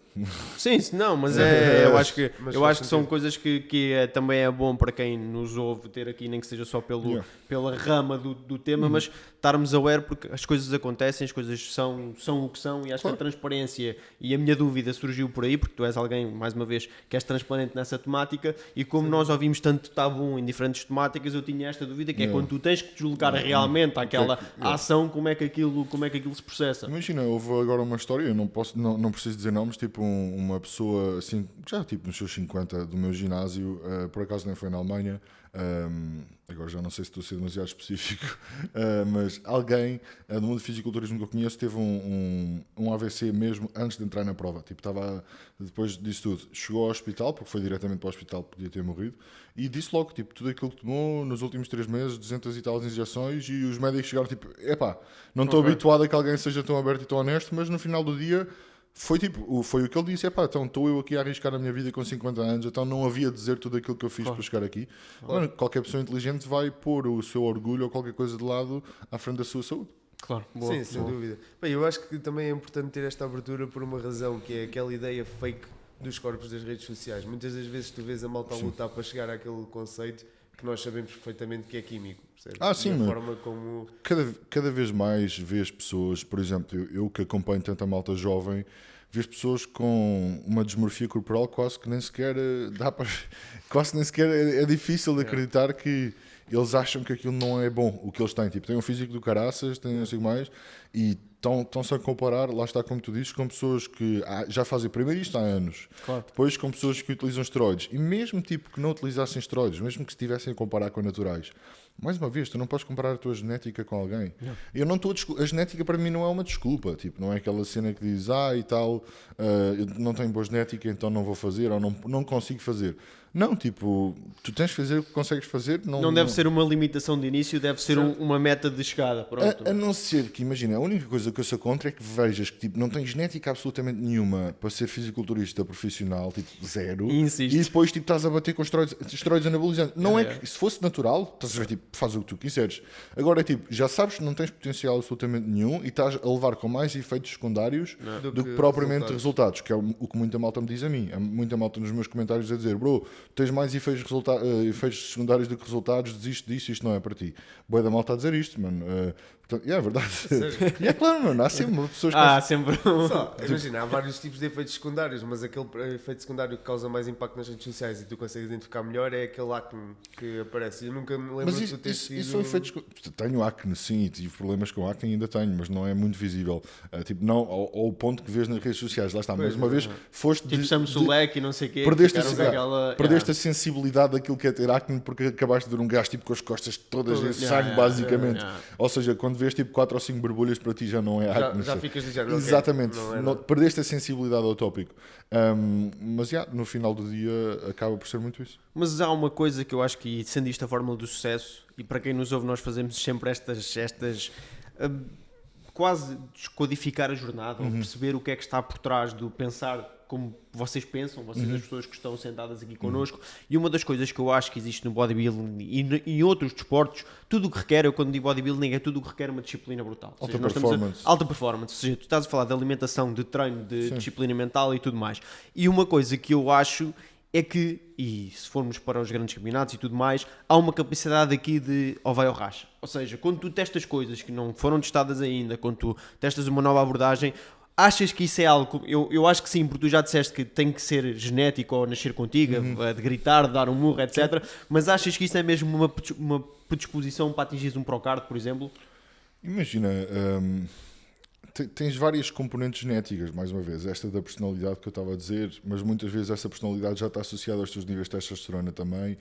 Sim, não, mas eu acho que, Mas eu faz acho que são sentido. coisas que também é bom para quem nos ouve ter aqui, nem que seja só pela rama do tema, mas estarmos aware porque as coisas acontecem, as coisas são o que são e acho que a transparência e a minha dúvida surgiu por aí, porque tu és alguém, mais uma vez, que és transparente nessa temática e como nós ouvimos tanto tabu em diferentes temáticas, eu tinha esta dúvida que é quando tu tens que te julgar realmente àquela ação, como é que aquilo se processa. Imagina, houve agora uma história, eu não preciso dizer nomes, tipo uma pessoa assim, já tipo nos seus 50 do meu ginásio, por acaso nem foi na Alemanha, agora já não sei se estou a ser demasiado específico, mas alguém do mundo de fisiculturismo que eu conheço teve um AVC mesmo antes de entrar na prova, tipo estava, depois disso tudo, chegou ao hospital, porque foi diretamente para o hospital, podia ter morrido, e disse logo, tipo, tudo aquilo que tomou nos últimos 3 meses, 200 e tal injeções, e os médicos chegaram, tipo, não estou habituado a que alguém seja tão aberto e tão honesto, mas no final do dia foi o que ele disse, então estou eu aqui a arriscar a minha vida com 50 anos, então não havia de dizer tudo aquilo que eu fiz para chegar aqui. Mano, qualquer pessoa inteligente vai pôr o seu orgulho ou qualquer coisa de lado à frente da sua saúde. Claro, Sim, sem dúvida. Bem, eu acho que também é importante ter esta abertura por uma razão, que é aquela ideia fake dos corpos das redes sociais. Muitas das vezes tu vês a malta a lutar para chegar àquele conceito que nós sabemos perfeitamente que é químico. Percebes? Sim, e a mas forma como... cada vez mais vês pessoas, por exemplo, eu que acompanho tanta malta jovem, vês pessoas com uma dismorfia corporal quase que nem sequer dá para... Quase nem sequer é difícil de acreditar que eles acham que aquilo não é bom, o que eles têm. Tipo, têm um físico do caraças, têm não sei o que mais, e estão-se a comparar, lá está como tu dizes, com pessoas que já fazem primeiro isto há anos, Claro. depois com pessoas que utilizam esteroides, e mesmo tipo que não utilizassem esteroides, mesmo que estivessem a comparar com naturais, mais uma vez, tu não podes comparar a tua genética com alguém. Eu não estou a genética para mim não é uma desculpa, tipo, não é aquela cena que diz, e tal, eu não tenho boa genética, então não vou fazer, ou não consigo fazer. Não, tipo, tu tens de fazer o que consegues fazer. Não deve ser uma limitação de início, deve ser uma meta de chegada. Pronto. A não ser que, imagina, a única coisa que eu sou contra é que vejas que tipo, não tens genética absolutamente nenhuma para ser fisiculturista profissional, tipo, zero, E insistes. e depois tipo, estás a bater com esteroides anabolizantes. Não é que, se fosse natural, estás a ver, tipo, faz o que tu quiseres. Agora é tipo, já sabes que não tens potencial absolutamente nenhum e estás a levar com mais efeitos secundários do que propriamente resultados, que é o que muita malta me diz a mim. Muita malta nos meus comentários a dizer, bro, tens mais efeitos secundários do que resultados, desiste disso, isto não é para ti. Boa da malta a dizer isto, mano. Portanto, é verdade. E é claro, mano, há sempre pessoas que... Sempre. Só, imagina, há vários tipos de efeitos secundários, mas aquele efeito secundário que causa mais impacto nas redes sociais e tu consegues identificar melhor é aquele acne que aparece. Eu nunca me lembro Mas de isso, tu ter sido... isso são efeitos... Tenho acne, sim, e tive problemas com acne, ainda tenho, mas não é muito visível. Tipo, não ao ponto que vês nas redes sociais, lá está. Mais uma vez, foste Tipo Samsulek e não sei o quê. perdeste a sensibilidade daquilo que é ter acne porque acabaste de ver um gajo tipo, com as costas todas em sangue, basicamente. Ou seja, quando vês tipo 4 ou 5 borbulhas, para ti já não é acne. Já ficas de género, exatamente, não perdeste a sensibilidade ao tópico. Mas no final do dia acaba por ser muito isso. Mas há uma coisa que eu acho que, sendo isto a fórmula do sucesso, e para quem nos ouve, nós fazemos sempre estas quase descodificar a jornada, ou perceber o que é que está por trás do pensar como vocês pensam, vocês as pessoas que estão sentadas aqui connosco. E uma das coisas que eu acho que existe no bodybuilding e em outros desportos, tudo o que requer, eu quando digo bodybuilding, é tudo o que requer uma disciplina brutal. Alta performance. Alta performance, ou seja, tu estás a falar de alimentação, de treino, de disciplina mental e tudo mais. E uma coisa que eu acho é que, e se formos para os grandes campeonatos e tudo mais, há uma capacidade aqui de ou vai ou racha. Ou seja, quando tu testas coisas que não foram testadas ainda, quando tu testas uma nova abordagem, achas que isso é algo... Eu acho que sim, porque tu já disseste que tem que ser genético ou nascer contigo, de gritar, de dar um murro, etc. Mas achas que isso é mesmo uma predisposição para atingir um Procard, por exemplo? Imagina, tens várias componentes genéticas, mais uma vez, esta da personalidade que eu estava a dizer, mas muitas vezes essa personalidade já está associada aos teus níveis de testosterona também,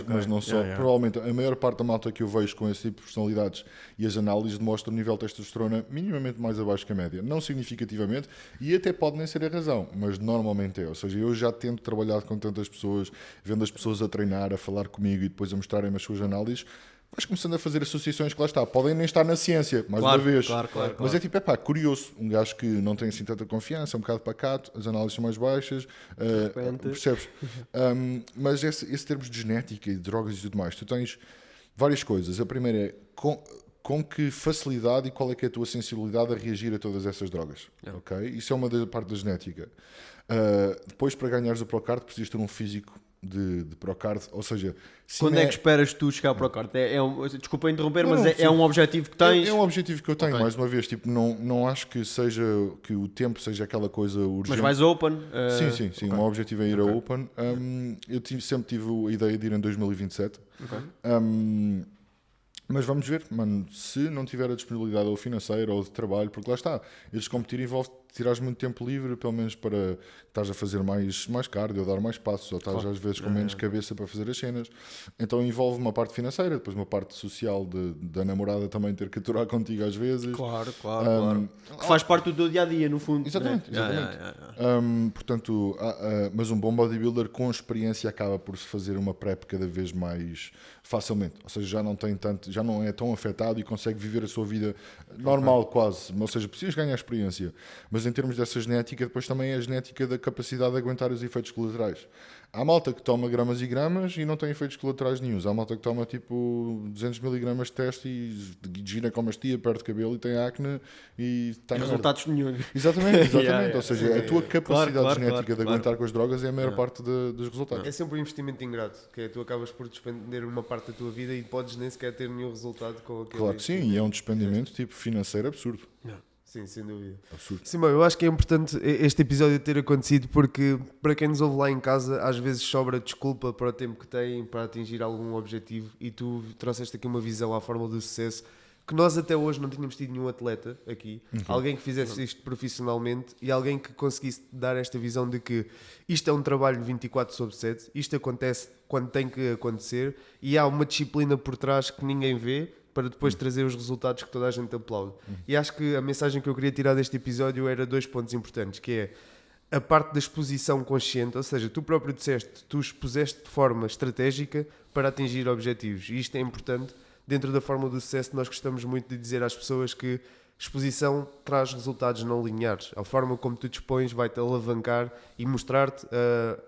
mas não só. Provavelmente a maior parte da malta que eu vejo com esse tipo de personalidades e as análises demonstram o nível de testosterona minimamente mais abaixo que a média, não significativamente, e até pode nem ser a razão, mas normalmente é. Ou seja, eu já tento trabalhar com tantas pessoas, vendo as pessoas a treinar, a falar comigo e depois a mostrarem as suas análises, vais começando a fazer associações que lá está, podem nem estar na ciência, mais uma vez. Claro. Mas é tipo, curioso, um gajo que não tem assim tanta confiança, um bocado pacato, as análises são mais baixas, percebes? Mas esse termos de genética e de drogas e tudo mais, tu tens várias coisas. A primeira é com que facilidade e qual é que é a tua sensibilidade a reagir a todas essas drogas. Okay? Isso é uma parte da genética. Depois, para ganhares o Procard, precisas ter um físico de Procard, ou seja... Quando é que esperas tu chegar ao Procard? Desculpa interromper, mas é um objetivo que tens? É um objetivo que eu tenho, mais uma vez. Tipo, não acho que o tempo seja aquela coisa urgente. Mas vais Open? Sim. Okay. O meu objetivo é ir a Open. Eu sempre tive a ideia de ir em 2027. Mas vamos ver, mano, se não tiver a disponibilidade ou financeira ou de trabalho, porque lá está, eles competir envolve tirares muito tempo livre, pelo menos para estás a fazer mais cardio, ou dar mais passos, ou estás às vezes com menos cabeça para fazer as cenas. Então envolve uma parte financeira, depois uma parte social da namorada também ter que aturar contigo às vezes. Claro. Que faz parte do teu dia-a-dia, no fundo. Exatamente. Portanto, mas um bom bodybuilder com experiência acaba por se fazer uma prep cada vez mais facilmente. Ou seja, já não é tão afetado e consegue viver a sua vida normal quase. Ou seja, precisas ganhar experiência. Mas em termos dessa genética, depois também é a genética da capacidade de aguentar os efeitos colaterais. Há malta que toma gramas e gramas e não tem efeitos colaterais nenhuns. Há malta que toma tipo 200 miligramas de teste e ginecomastia, perde cabelo e tem acne e está em resultados nenhum. Exatamente. Ou seja, a tua capacidade genética de aguentar com as drogas é a maior parte dos resultados. É sempre um investimento ingrato, que é tu acabas por despender uma parte da tua vida e podes nem sequer ter nenhum resultado com aquele. Claro que sim, e é um despendimento tipo financeiro absurdo. Sim, sem dúvida. Absurdo. Simão, eu acho que é importante este episódio ter acontecido porque, para quem nos ouve lá em casa, às vezes sobra desculpa para o tempo que tem para atingir algum objetivo, e tu trouxeste aqui uma visão à fórmula do sucesso que nós até hoje não tínhamos tido nenhum atleta aqui, alguém que fizesse isto profissionalmente e alguém que conseguisse dar esta visão de que isto é um trabalho 24/7, isto acontece quando tem que acontecer e há uma disciplina por trás que ninguém vê, para depois trazer os resultados que toda a gente aplaude. E acho que a mensagem que eu queria tirar deste episódio era 2 pontos importantes, que é a parte da exposição consciente, ou seja, tu próprio disseste, tu expuseste de forma estratégica para atingir objetivos. E isto é importante. Dentro da fórmula do sucesso, nós gostamos muito de dizer às pessoas que exposição traz resultados não lineares. A forma como tu dispões vai-te alavancar e mostrar-te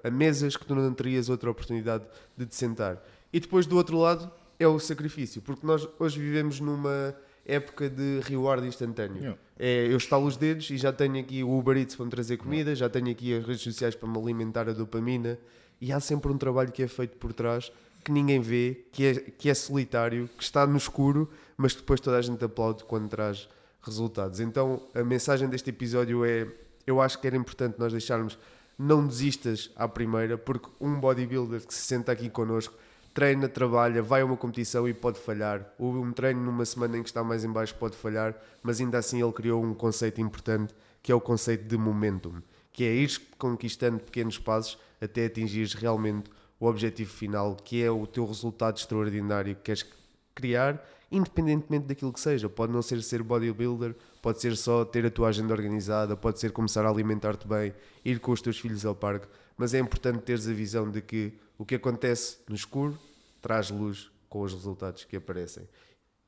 a mesas que tu não terias outra oportunidade de te sentar. E depois, do outro lado, é o sacrifício, porque nós hoje vivemos numa época de reward instantâneo. Eu estalo os dedos e já tenho aqui o Uber Eats para me trazer comida, já tenho aqui as redes sociais para me alimentar a dopamina, e há sempre um trabalho que é feito por trás que ninguém vê, que é solitário, que está no escuro, mas que depois toda a gente aplaude quando traz resultados. Então a mensagem deste episódio é, eu acho que era importante nós deixarmos, não desistas à primeira, porque um bodybuilder que se senta aqui connosco treina, trabalha, vai a uma competição e pode falhar. Um treino numa semana em que está mais em baixo pode falhar, mas ainda assim ele criou um conceito importante, que é o conceito de momentum, que é ir conquistando pequenos passos até atingires realmente o objetivo final, que é o teu resultado extraordinário que queres criar, independentemente daquilo que seja. Pode não ser bodybuilder, pode ser só ter a tua agenda organizada, pode ser começar a alimentar-te bem, ir com os teus filhos ao parque, mas é importante teres a visão de que o que acontece no escuro traz luz com os resultados que aparecem.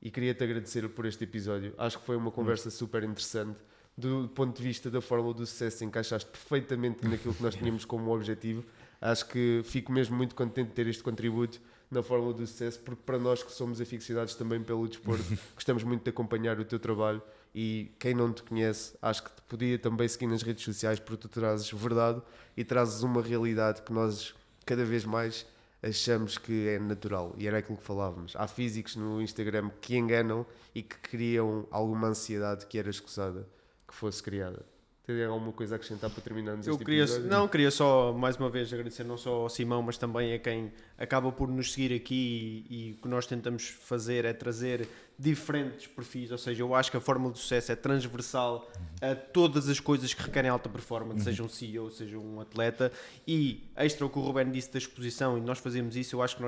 E queria-te agradecer por este episódio. Acho que foi uma conversa super interessante. Do ponto de vista da fórmula do sucesso, encaixaste perfeitamente naquilo que nós tínhamos como objetivo. Acho que fico mesmo muito contente de ter este contributo na fórmula do sucesso, porque para nós que somos aficionados também pelo desporto, gostamos muito de acompanhar o teu trabalho, e quem não te conhece, acho que te podia também seguir nas redes sociais, porque tu trazes verdade e trazes uma realidade que nós cada vez mais achamos que é natural, e era aquilo que falávamos. Há físicos no Instagram que enganam e que criam alguma ansiedade que era escusada que fosse criada. Tem alguma coisa a acrescentar para terminarmos este episódio? Queria só mais uma vez agradecer não só ao Simão, mas também a quem acaba por nos seguir aqui, e o que nós tentamos fazer é trazer diferentes perfis, ou seja, eu acho que a fórmula do sucesso é transversal a todas as coisas que requerem alta performance, seja um CEO, seja um atleta, e extra o que o Ruben disse da exposição, e nós fazemos isso. Eu acho que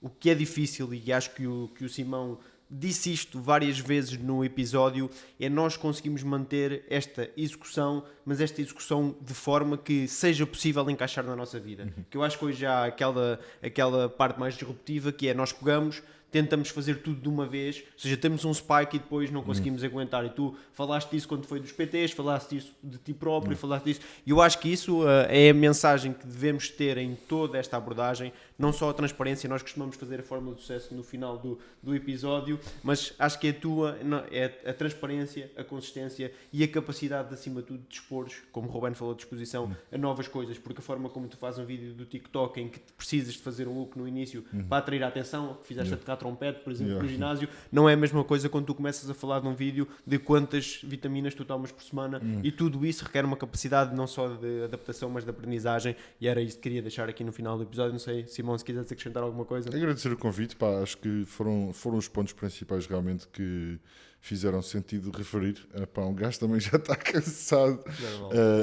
o que é difícil, e acho que o Simão disse isto várias vezes no episódio, é nós conseguimos manter esta execução, mas esta execução de forma que seja possível encaixar na nossa vida. Que eu acho que hoje há aquela parte mais disruptiva, que é nós pegamos, tentamos fazer tudo de uma vez, ou seja, temos um spike e depois não conseguimos aguentar. E tu falaste disso quando foi dos PTs, falaste disso de ti próprio, falaste disso. E eu acho que isso é a mensagem que devemos ter em toda esta abordagem, não só a transparência. Nós costumamos fazer a fórmula do sucesso no final do episódio, mas acho que é a transparência, a consistência e a capacidade de, acima de tudo, de expores, como o Ruben falou, de exposição a novas coisas, porque a forma como tu fazes um vídeo do TikTok em que precisas de fazer um look no início para atrair a atenção, que fizeste a tocar trompete, por exemplo, no ginásio, não é a mesma coisa quando tu começas a falar de um vídeo de quantas vitaminas tu tomas por semana, e tudo isso requer uma capacidade não só de adaptação, mas de aprendizagem, e era isso que queria deixar aqui no final do episódio. Não sei, Simão, se quiseres acrescentar alguma coisa. Agradecer o convite, acho que foram os pontos principais realmente que fizeram sentido referir. Um gajo também já está cansado,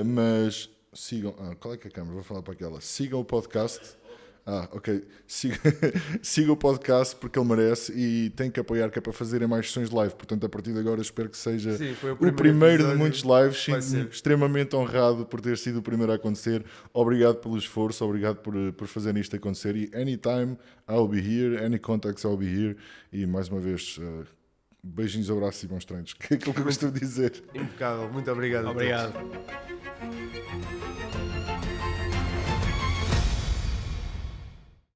mas sigam, qual é que é a câmera? Vou falar para aquela. Sigam o podcast. Ok. Siga o podcast, porque ele merece, e tem que apoiar, que é para fazerem mais sessões de live. Portanto, a partir de agora espero que seja o primeiro de muitos lives. Sinto-me extremamente honrado por ter sido o primeiro a acontecer. Obrigado pelo esforço, obrigado por fazerem isto acontecer, e anytime I'll be here, any contacts I'll be here. E mais uma vez, beijinhos, abraços e bons treinos, que é aquilo que eu gosto de dizer. Impecável, muito obrigado. Obrigado.